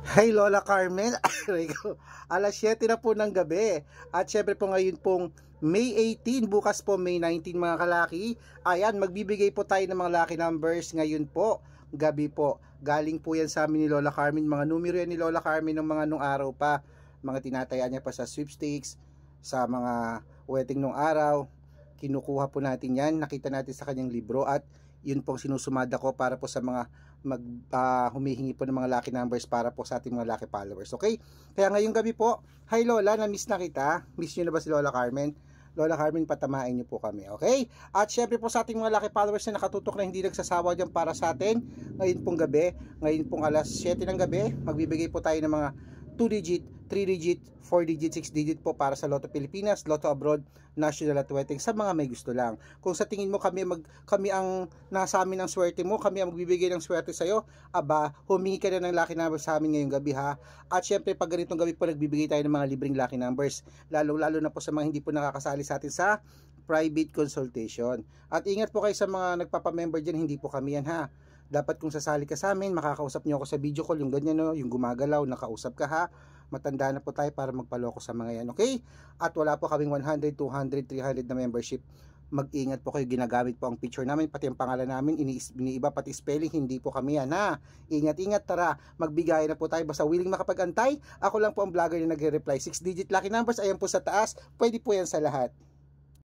Hey Lola Carmen, alas 7 na po ng gabi. At syempre po ngayon pong May 18, bukas po May 19 mga kalaki. Ayan, magbibigay po tayo ng mga lucky numbers ngayon po, gabi po. Galing po yan sa amin ni Lola Carmen, mga numero yan ni Lola Carmen ng mga nung araw pa. Mga tinataya niya pa sa sweepstakes, sa mga wedding nung araw. Kinukuha po natin yan, nakita natin sa kanyang libro at yun pong sinusumada ko para po sa mga humihingi po ng mga lucky numbers para po sa ating mga lucky followers. Okay? Kaya ngayong gabi po, hi Lola, na-miss na kita. Miss nyo na ba si Lola Carmen? Lola Carmen, patamain nyo po kami. Okay? At syempre po sa ating mga lucky followers na nakatutok na hindi nagsasawa dyan para sa atin, ngayon pong gabi, ngayon pong alas 7 ng gabi, magbibigay po tayo ng mga 2-digit, 3-digit, 4-digit, 6-digit po para sa Lotto Pilipinas, Lotto Abroad, National at Wedding sa mga may gusto lang. Kung sa tingin mo kami ang nasa amin ng swerte mo, kami ang magbibigay ng swerte sa iyo, aba, humingi ka na ng lucky numbers sa amin ngayong gabi ha. At syempre pag ganitong gabi po nagbibigay tayo ng mga libreng lucky numbers, lalo na po sa mga hindi po nakakasali sa atin sa private consultation. At ingat po kayo sa mga nagpapamember dyan, hindi po kami yan ha. Dapat kung sasali ka sa amin, makakausap niyo ako sa video call, yung ganyan no, yung gumagalaw, nakausap ka ha. Matanda na po tayo para magpaloko sa mga yan, okay? At wala po kaming 100, 200, 300 na membership. Mag-ingat po kayo, ginagamit po ang picture namin, pati ang pangalan namin, iniiba pati spelling, hindi po kami yan ha. Ingat, tara, magbigay na po tayo, basta willing makapag-antay. Ako lang po ang vlogger na nagre-reply. 6-digit lucky numbers, ayan po sa taas, pwede po yan sa lahat.